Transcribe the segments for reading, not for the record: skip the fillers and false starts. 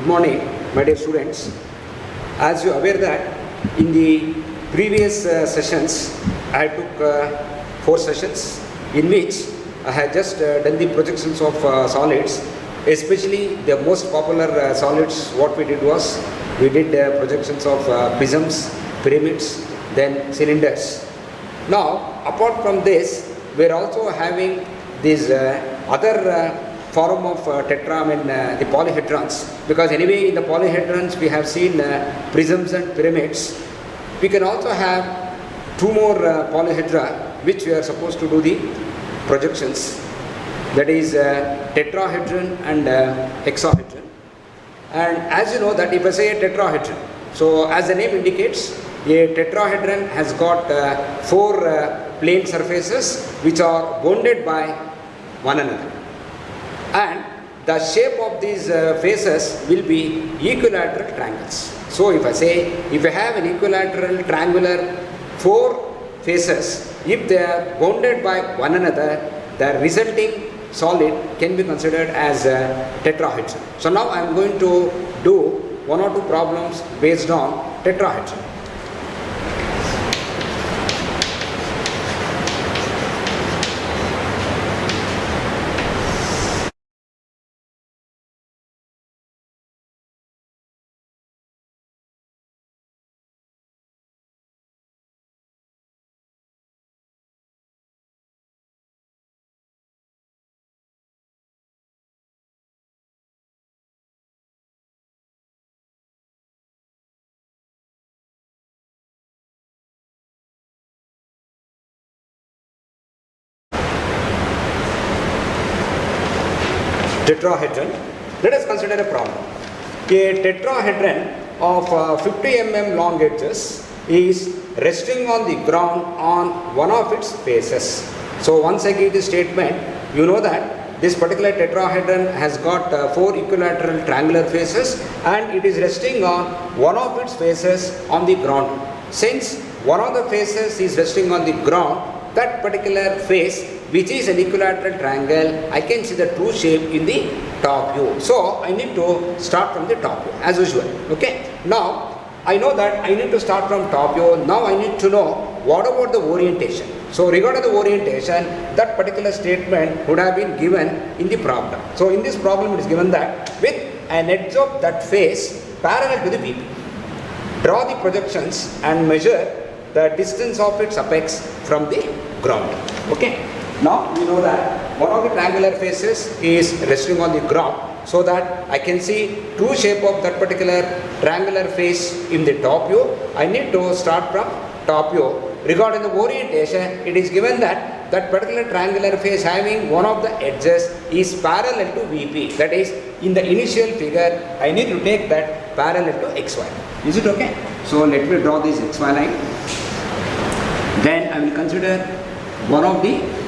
Good morning, my dear students. As you are aware that in the previous sessions, I took 4 sessions in which I had just done the projections of solids, especially the most popular solids. What we did was, we did projections of prisms, pyramids, then cylinders. Now, apart from this, we are also having these other form of tetra, the polyhedrons, because anyway in the polyhedrons we have seen prisms and pyramids. We can also have 2 more polyhedra which we are supposed to do the projections, that is tetrahedron and hexahedron. And as you know that if I say a tetrahedron, so as the name indicates, a tetrahedron has got 4 plane surfaces which are bounded by one another, and the shape of these faces will be equilateral triangles. So if I say, if I have an equilateral triangular 4 faces, if they are bounded by one another, the resulting solid can be considered as a tetrahedron. So now I am going to do 1 or 2 problems based on tetrahedron. Tetrahedron. Let us consider a problem. A tetrahedron of 50 mm long edges is resting on the ground on one of its faces. So once I give this statement, you know that this particular tetrahedron has got 4 equilateral triangular faces and it is resting on one of its faces on the ground. Since one of the faces is resting on the ground, that particular face which is an equilateral triangle, I can see the true shape in the top view. So I need to start from the top view as usual. Okay. Now I know that I need to start from top view. Now I need to know what about the orientation. So regarding the orientation, that particular statement would have been given in the problem. So in this problem it is given that with an edge of that face parallel to the VP, draw the projections and measure the distance of its apex from the ground. Okay. Now we know that one of the triangular faces is resting on the ground, so that I can see true shape of that particular triangular face in the top view. I need to start from top view. Regarding the orientation, it is given that that particular triangular face having one of the edges is parallel to VP. That is, in the initial figure, I need to take that parallel to XY. Is it okay? So let me draw this XY line. Then I will consider one of the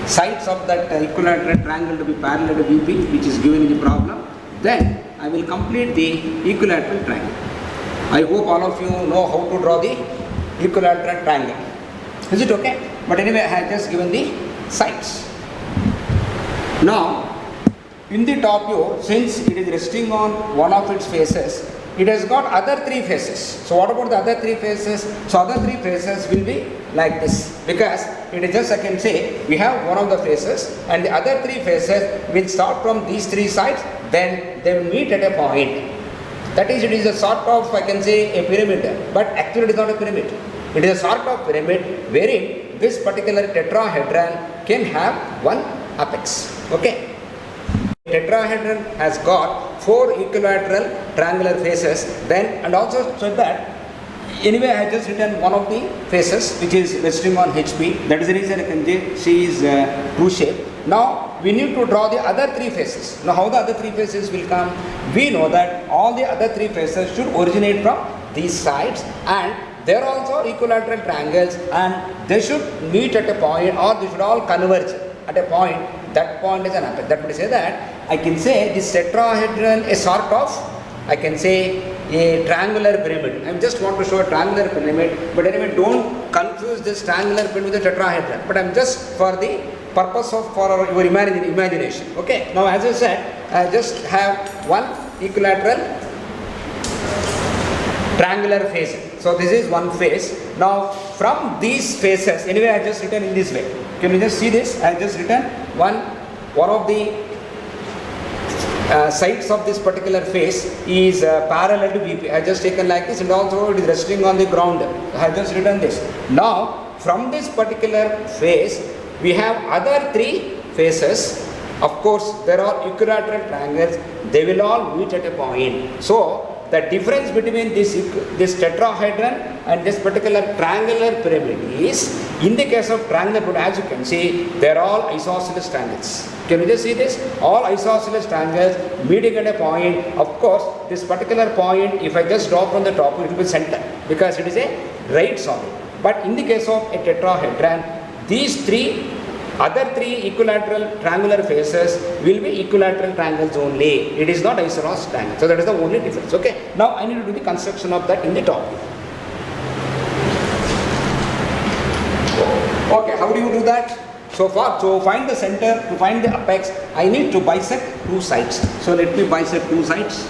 sides of that equilateral triangle to be parallel to VP, which is given in the problem. Then I will complete the equilateral triangle. I hope all of you know how to draw the equilateral triangle. Is it okay? But anyway, I have just given the sides. Now, in the top view, since it is resting on one of its faces, it has got other 3 faces. So what about the other 3 faces? So other 3 faces will be like this, because it is just, I can say, we have one of the faces and the other 3 faces will start from these 3 sides, then they will meet at a point. That is, it is a sort of, I can say, a pyramid, but actually it is not a pyramid. It is a sort of pyramid wherein this particular tetrahedron can have one apex. Okay. Tetrahedron has got 4 equilateral triangular faces, then, and also so that anyway I have just written one of the faces which is resting on HP. That is the reason I can say she is true shape. Now we need to draw the other 3 faces. Now how the other 3 faces will come? We know that all the other 3 faces should originate from these sides, and they are also equilateral triangles and they should meet at a point, or they should all converge at a point. That point is an apex. That would say that I can say this tetrahedron is sort of, I can say, a triangular pyramid. I just want to show a triangular pyramid, but anyway, don't confuse this triangular pyramid with a tetrahedron. But I'm just for the purpose of your imagination. Okay. Now, as I said, I just have one equilateral triangular face. So this is one face. Now from these faces, anyway I just written in this way. Can you just see this? I just written one of the sides of this particular face is parallel to VP. I just taken like this, and also it is resting on the ground. I have just written this. Now from this particular face we have other three faces. Of course there are equilateral triangles, they will all meet at a point. So the difference between this tetrahedron and this particular triangular pyramid is, in the case of triangular pyramid, as you can see, they are all isosceles triangles. Can you just see this? All isosceles triangles meeting at a point. Of course, this particular point, if I just draw from the top, it will be center because it is a right solid. But in the case of a tetrahedron, these other three equilateral triangular faces will be equilateral triangles only. It is not isosceles triangle. So that is the only difference. Okay. Now I need to do the construction of that in the top. Okay. How do you do that? So find the center, to find the apex, I need to bisect two sides. So let me bisect two sides.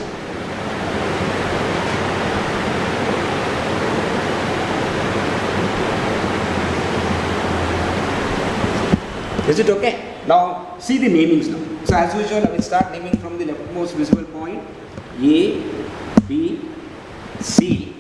Is it okay? Now see the namings now. So as usual I will start naming from the leftmost visible point, A, B, C,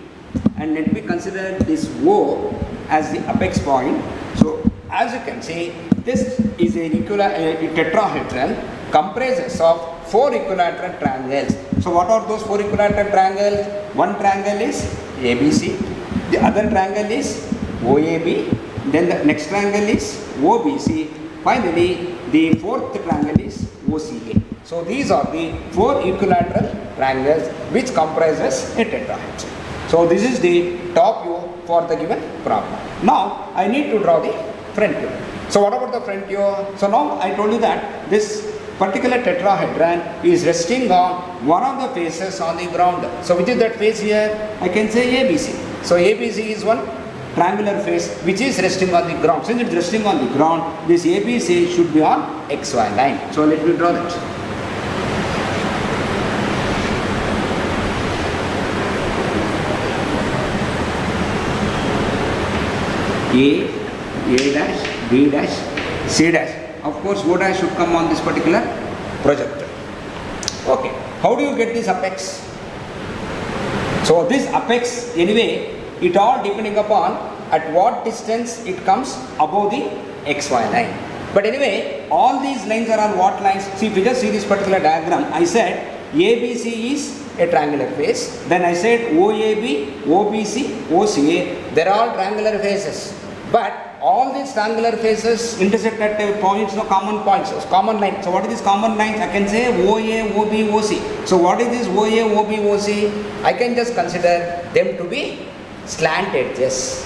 and let me consider this O as the apex point. So as you can see, this is a tetrahedron comprises of four equilateral triangles. So what are those four equilateral triangles? One triangle is ABC, the other triangle is OAB, then the next triangle is OBC, finally the fourth triangle is OCA. So these are the four equilateral triangles which comprises a tetrahedron. So this is the top view for the given problem. Now I need to draw the front view. So what about the front view? So now I told you that this particular tetrahedron is resting on one of the faces on the ground. So which is that face here? I can say ABC. So ABC is one triangular face which is resting on the ground. Since it is resting on the ground, this ABC should be on XY line. So let me draw that. A dash, B dash, C dash. Of course, O dash should come on this particular projector. Okay, how do you get this apex? So this apex, anyway, it all depending upon at what distance it comes above the XY line. But anyway, all these lines are on what lines? See, if you just see this particular diagram, I said ABC is a triangular face. Then I said OAB, OBC, OCA, they are all triangular faces. But all these triangular faces intersect at points, no common points, common lines. So what is this common lines? I can say OA, OB, OC. So what is this OA, OB, OC? I can just consider them to be slant edges.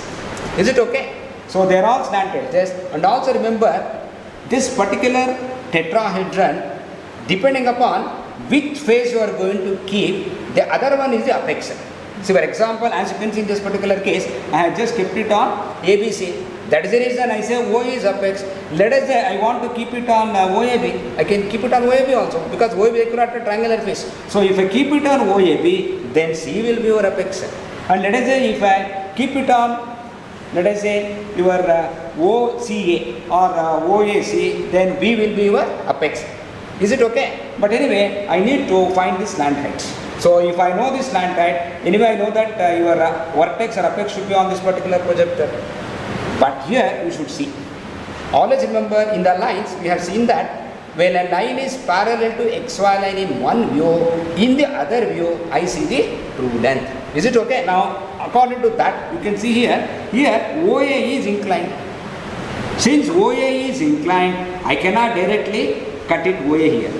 Is it okay? So they are all slant edges. And also remember, this particular tetrahedron, depending upon which face you are going to keep, the other one is the apex. So for example, as you can see in this particular case, I have just kept it on ABC. That is the reason I say O is apex. Let us say I want to keep it on OAB. I can keep it on OAB also because OAB is equilateral triangular face. So if I keep it on OAB, then C will be your apex. And let us say if I keep it on, let us say your OCA or OAC, then B will be your apex. Is it okay? But anyway, I need to find the slant height. So if I know this slant height, anyway I know that your vertex or apex should be on this particular projector. But here you should see. Always remember, in the lines we have seen that when a line is parallel to XY line in one view, in the other view I see the true length. Is it okay? Now according to that, you can see here OA is inclined. Since OA is inclined, I cannot directly cut it OA here.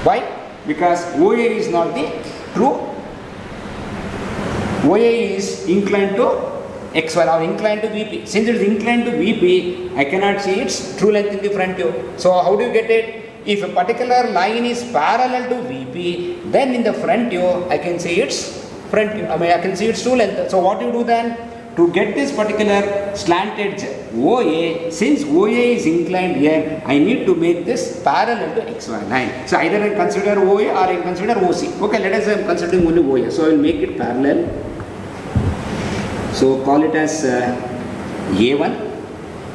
Why? Because OA is not the true. OA is inclined to XY or inclined to VP. Since it is inclined to VP, I cannot see its true length in the front view. So how do you get it? If a particular line is parallel to VP, then in the front view, I can see its front view. I can see its true length. So what do you do then? To get this particular slant edge OA, since OA is inclined here, I need to make this parallel to XY line. So either I consider OA or I consider OC. Okay, let us say I am considering only OA. So I will make it parallel So call it as A1.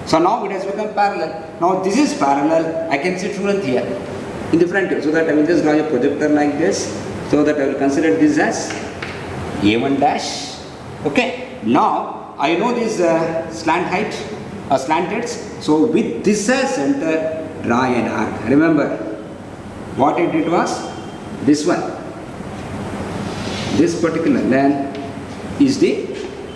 So now it has become parallel. Now this is parallel. I can see true length here in the front view. So that I will just draw a projector like this. So that I will consider this as A1 dash. Okay. Now I know this slant height or slant edge. So with this as center, draw an arc. Remember what it did was this one. This particular length is the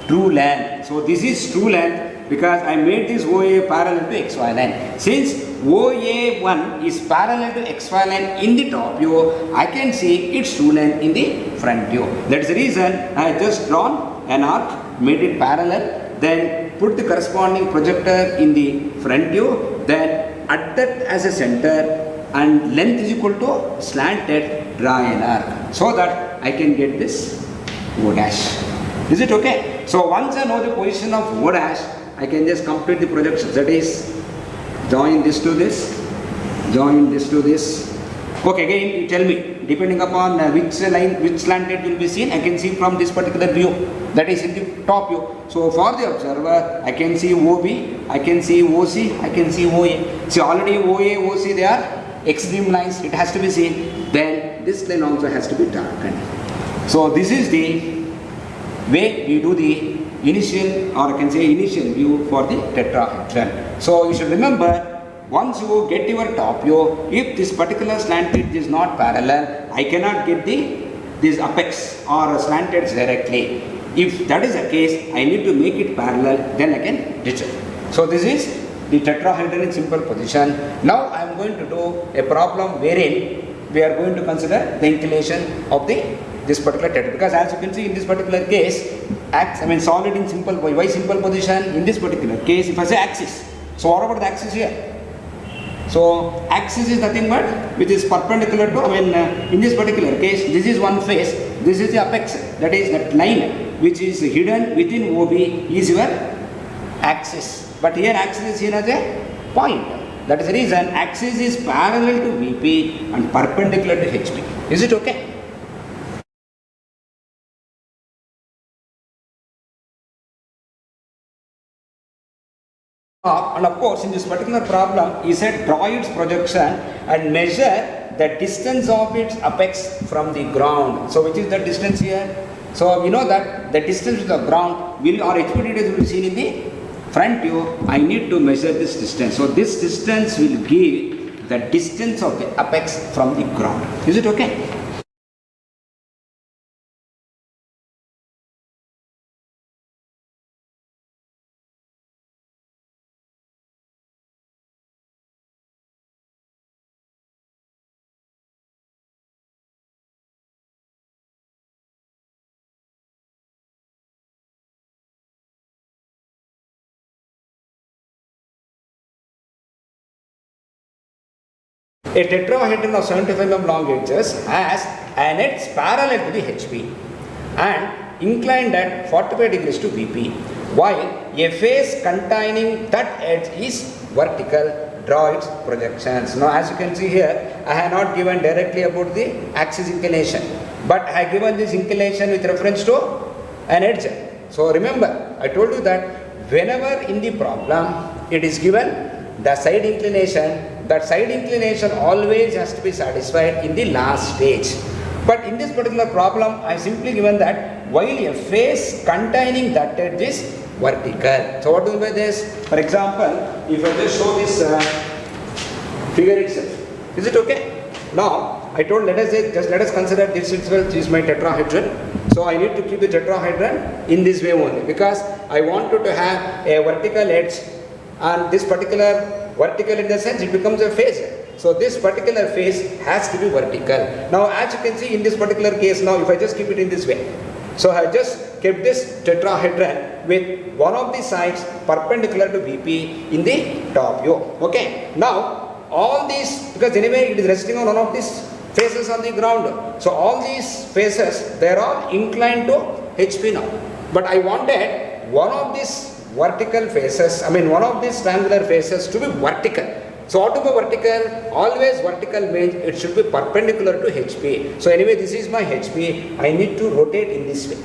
true length. So this is true length because I made this OA parallel to XY line. Since OA1 is parallel to XY line in the top view, I can see its true length in the front view. That's the reason I just drawn an arc, made it parallel, then put the corresponding projector in the front view, then at that as a center and length is equal to slanted, draw an arc so that I can get this O dash. Is it okay? So once I know the position of O dash, I can just complete the projections. That is, join this to this, join this to this. Okay, again you tell me, depending upon which line, which slanted will be seen, I can see from this particular view, that is in the top view. So for the observer, I can see OB, I can see OC, I can see OA. See already OA, OC, they are extreme lines, it has to be seen. Then this line also has to be darkened. So this is the way we do the initial, or I can say initial view for the tetrahedron. So you should remember, once you get your top view, if this particular slant edge is not parallel, I cannot get this apex or slant edge directly. If that is the case, I need to make it parallel, then I can ditch it. So this is the tetrahedron in simple position. Now I am going to do a problem wherein we are going to consider the inclination of this particular tetrahedron, because as you can see in this particular case, solid in simple, why simple position? In this particular case, if I say axis, so what about the axis here? So axis is nothing but which is perpendicular to, in this particular case, this is one face, this is the apex, that is that line which is hidden within OB is your axis. But here axis is seen as a point. That is the reason axis is parallel to VP and perpendicular to HP. Is it okay? And of course, in this particular problem, he said draw its projection and measure the distance of its apex from the ground. So, which is the distance here? So, we know that the distance to the ground will, or HP details will be seen in the front view. I need to measure this distance. So, this distance will give the distance of the apex from the ground. Is it okay? A tetrahedron of 75 mm long edges has an edge parallel to the HP and inclined at 45 degrees to VP, while a face containing that edge is vertical. Draw its projections. Now, as you can see here, I have not given directly about the axis inclination, but I have given this inclination with reference to an edge. So, remember, I told you that whenever in the problem it is given the side inclination, that side inclination always has to be satisfied in the last stage. But in this particular problem, I simply given that while a face containing that edge is vertical. So what do you mean by this? For example, if I just show this figure itself, is it okay? Now, I told, let us consider this itself is my tetrahedron. So I need to keep the tetrahedron in this way only, because I wanted to have a vertical edge, and this particular vertical, in the sense it becomes a face. So this particular face has to be vertical. Now, as you can see in this particular case, now if I just keep it in this way, so I just kept this tetrahedron with one of the sides perpendicular to VP in the top view. Okay. Now all these, because anyway it is resting on one of these faces on the ground, so all these faces, they are all inclined to HP now. But I wanted one of these vertical faces, one of these triangular faces to be vertical. So what to be vertical? Always vertical means it should be perpendicular to HP. So anyway, this is my HP. I need to rotate in this way.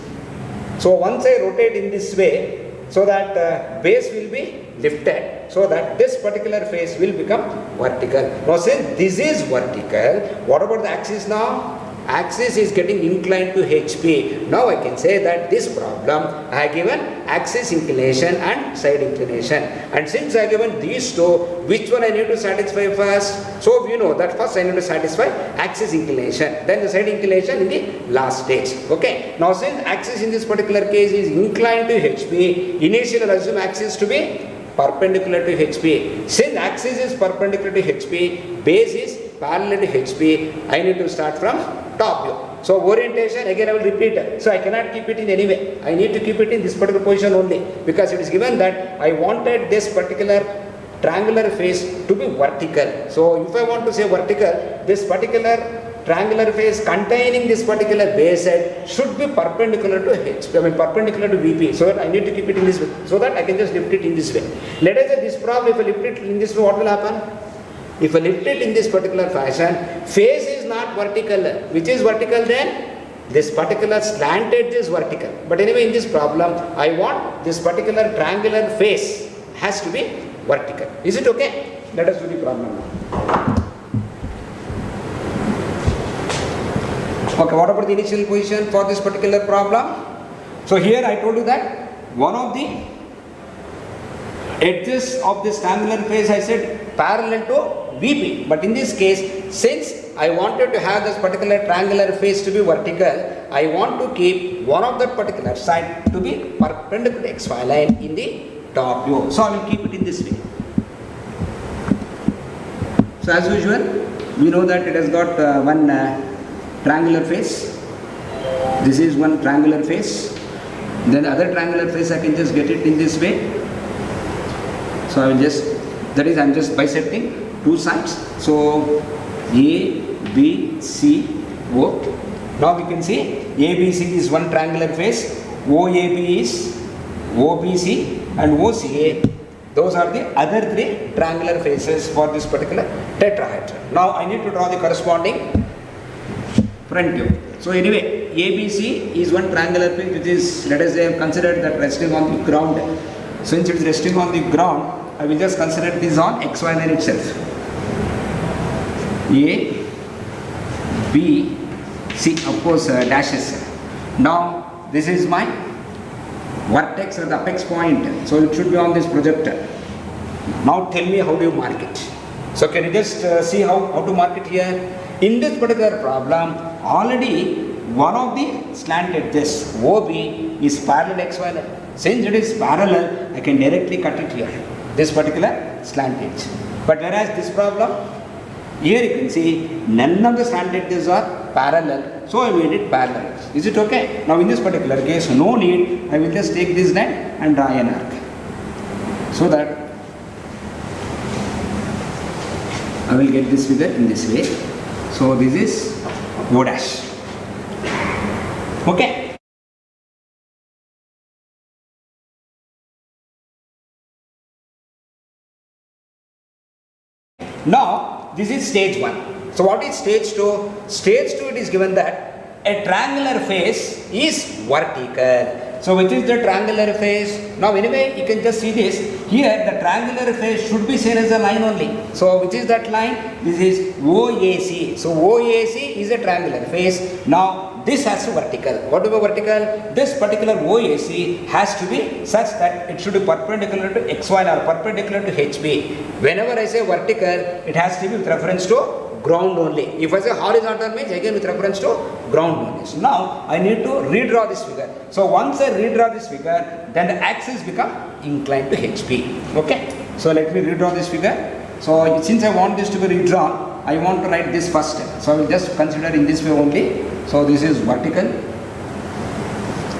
So once I rotate in this way, so that base will be lifted, so that this particular face will become vertical. Now since this is vertical, what about the axis now? Axis is getting inclined to HP. Now I can say that this problem I have given axis inclination and side inclination. And since I have given these two, which one I need to satisfy first? So you know that first I need to satisfy axis inclination, then the side inclination in the last stage. Okay. Now since axis in this particular case is inclined to HP, initially I assume axis to be perpendicular to HP. Since axis is perpendicular to HP, base is parallel to HP, I need to start from top view. So orientation again I will repeat it. So I cannot keep it in any way. I need to keep it in this particular position only, because it is given that I wanted this particular triangular face to be vertical. So if I want to say vertical, this particular triangular face containing this particular base head should be perpendicular to HP, perpendicular to VP. So that I need to keep it in this way, so that I can just lift it in this way. Let us say this problem, if I lift it in this way, what will happen? If I lift it in this particular fashion, face is not vertical. Which is vertical then? This particular slant edge is vertical. But anyway, in this problem, I want this particular triangular face has to be vertical. Is it okay? Let us do the problem now. Okay, what about the initial position for this particular problem? So here I told you that one of the edges of this triangular face I said parallel to VP. But in this case, since I wanted to have this particular triangular face to be vertical, I want to keep one of that particular side to be perpendicular to XY line in the top view. So I will keep it in this way. So as usual, we know that it has got one triangular face. This is one triangular face. Then the other triangular face I can just get it in this way. So I will just, that is I am just bisecting two sides. So A, B, C, O. Now we can see ABC is one triangular face, OAB is OBC and OCA. Those are the other three triangular faces for this particular tetrahedron. Now I need to draw the corresponding front view. So anyway, ABC is one triangular face which is, let us say, considered that resting on the ground. Since it is resting on the ground, I will just consider this on XY line itself. A, B, C, of course dashes. Now this is my vertex or the apex point. So it should be on this projector. Now tell me how do you mark it. So can you just see how to mark it here? In this particular problem, already one of the slant edges OB is parallel XY line. Since it is parallel, I can directly cut it here, this particular slant edge. But whereas this problem, here you can see none of the slant edges are parallel, so I made it parallel. Is it okay? Now in this particular case, no need, I will just take this line and draw an arc, so that I will get this figure in this way. So this is O dash. Okay. Now this is stage 1. So what is stage 2? Stage 2, it is given that a triangular face is vertical. So which is the triangular face? Now anyway you can just see this. Here the triangular face should be seen as a line only. So which is that line? This is OAC. So OAC is a triangular face. Now this has to be vertical. What is vertical? This particular OAC has to be such that it should be perpendicular to XY or perpendicular to HP. Whenever I say vertical, it has to be with reference to ground only. If I say horizontal, means again with reference to ground only. So now I need to redraw this figure. So once I redraw this figure, then the axis become inclined to HP. Okay. So let me redraw this figure. So since I want this to be redrawn, I want to write this first. So I will just consider in this way only. So this is vertical.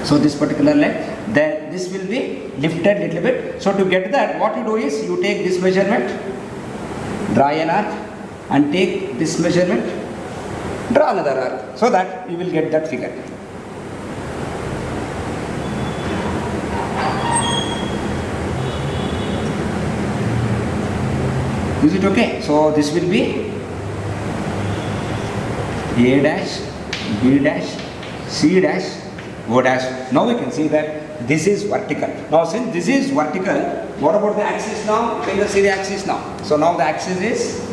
So this particular line, then this will be lifted little bit. So to get that, what you do is you take this measurement, draw an arc, and take this measurement, draw another arc, so that you will get that figure. Is it okay? So this will be A dash, B dash, C dash, O dash. Now we can see that this is vertical. Now since this is vertical, what about the axis now? You can just see the axis now. So now the axis is,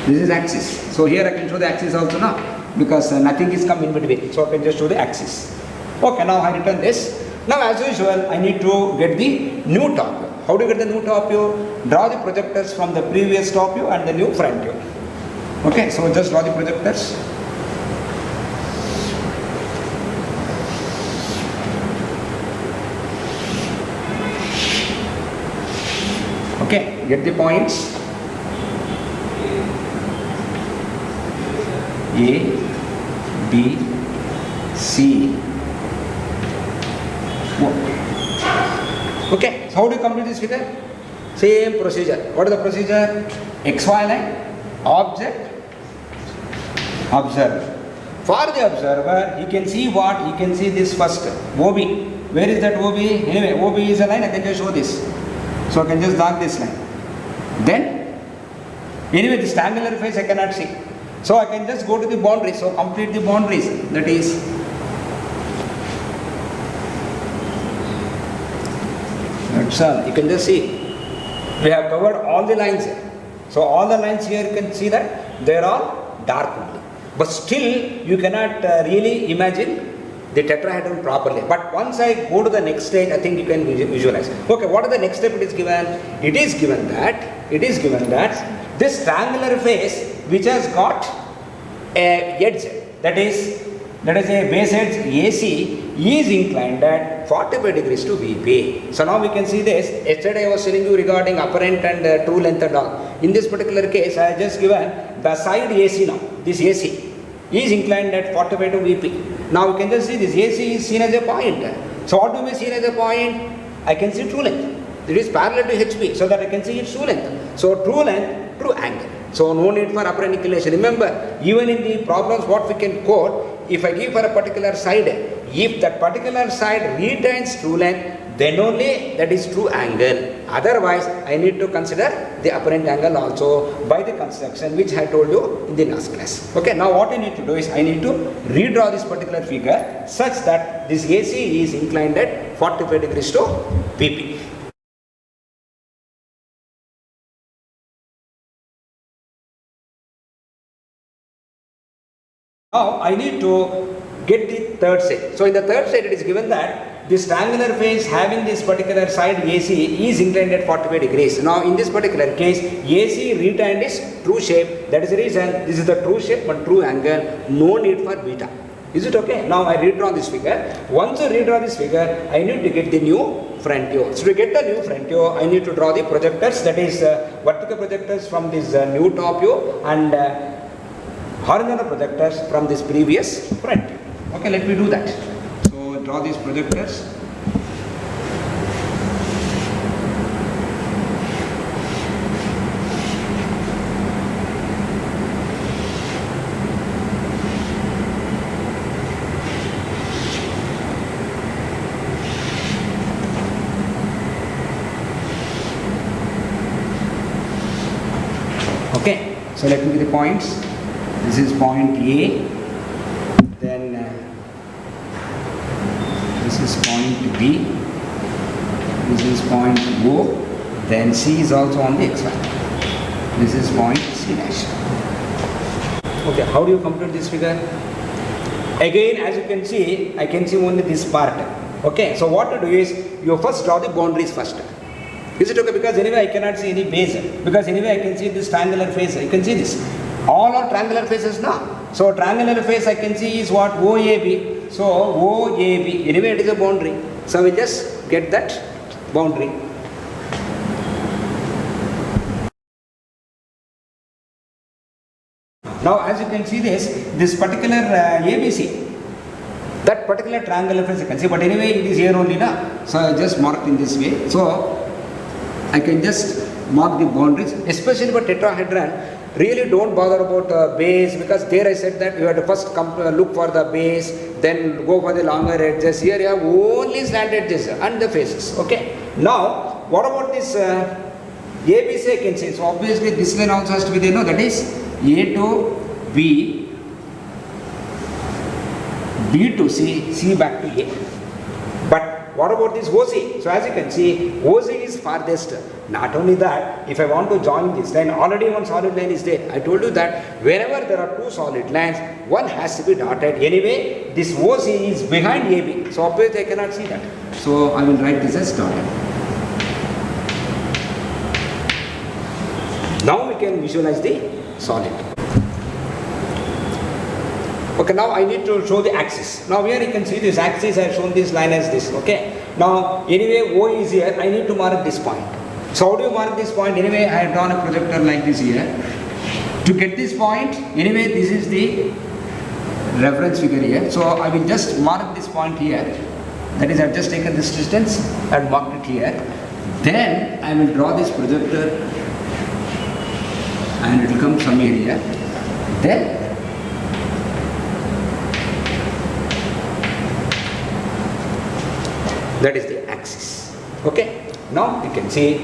this is axis. So here I can show the axis also now, because nothing is come in between. So I can just show the axis. Okay, now I return this. Now as usual, I need to get the new top view. How do you get the new top view? Draw the projectors from the previous top view and the new front view. Okay, so just draw the projectors. Okay, get the points. A, B, C. Okay, so how do you complete this figure? Same procedure. What is the procedure? XY line, object, observer. For the observer, he can see what? He can see this first OB. Where is that OB? Anyway, OB is a line. I can just show this. So I can just dark this line. Then, anyway, this triangular face I cannot see. So I can just go to the boundaries. So complete the boundaries. That is, that's all. You can just see. We have covered all the lines here. So all the lines here you can see that they are all dark only. But still you cannot really imagine the tetrahedron properly. But once I go to the next stage, I think you can visualize. Okay, what is the next step it is given? It is given that this triangular face which has got a edge, that is a base edge AC, is inclined at 45 degrees to VP. So now we can see this. Yesterday I was telling you regarding apparent and true length and all. In this particular case, I have just given the side AC now. This AC is inclined at 45 to VP. Now you can just see this AC is seen as a point. So what do we see as a point? I can see true length. It is parallel to HP, so that I can see its true length. So true length, true angle. So no need for apparent inclination. Remember, even in the problems what we can quote, if I give for a particular side, if that particular side retains true length, then only that is true angle. Otherwise, I need to consider the apparent angle also by the construction which I told you in the last class. Okay, now what I need to do is I need to redraw this particular figure such that this AC is inclined at 45 degrees to VP. Now I need to get the third side. So in the third side it is given that this triangular face having this particular side AC is inclined at 45 degrees. Now in this particular case, AC retained its true shape. That is the reason this is the true shape but true angle. No need for beta. Is it okay? Now I redraw this figure. Once I redraw this figure, I need to get the new front view. So to get the new front view, I need to draw the projectors, that is vertical projectors from this new top view and horizontal projectors from this previous front view. Okay, let me do that. So draw these projectors. Okay, so let me give the points. This is point A, then this is point B, this is point O, then C is also on the X-Y. This is point C dash. Okay, how do you complete this figure? Again, as you can see, I can see only this part. Okay, so what to do is, you first draw the boundaries first. Is it okay? Because anyway I cannot see any base. Because anyway I can see this triangular face. You can see this. All are triangular faces now. So triangular face I can see is what? OAB. So OAB. Anyway it is a boundary. So we just get that boundary. Now as you can see this particular ABC, that particular triangular face you can see, but anyway it is here only now. So I just marked in this way. So I can just mark the boundaries, especially for tetrahedron. Really don't bother about base, because there I said that you have to first look for the base, then go for the longer edges. Here you have only slant edges and the faces. Okay. Now what about this ABC I can say? So obviously this line also has to be there. No, that is A to B, B to C, C back to A. But what about this OC? So as you can see, OC is farthest. Not only that, if I want to join this line, already one solid line is there. I told you that wherever there are two solid lines, one has to be dotted. Anyway, this OC is behind AB. So obviously I cannot see that. So I will write this as dotted. Now we can visualize the solid. Okay, now I need to show the axis. Now here you can see this axis. I have shown this line as this. Okay. Now anyway O is here. I need to mark this point. So how do you mark this point? Anyway, I have drawn a projector like this here. To get this point, anyway, this is the reference figure here. So I will just mark this point here. That is, I have just taken this distance and marked it here. Then I will draw this projector and it will come somewhere here. Then that is the axis. Okay. Now you can see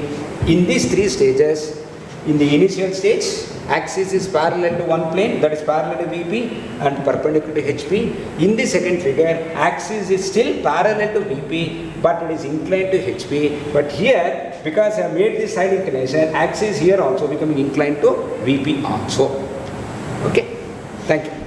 in these three stages, in the initial stage, axis is parallel to one plane, that is parallel to VP and perpendicular to HP. In the second figure, axis is still parallel to VP but it is inclined to HP. But here, because I have made this side inclination, axis here also becoming inclined to VP also. Okay. Thank you.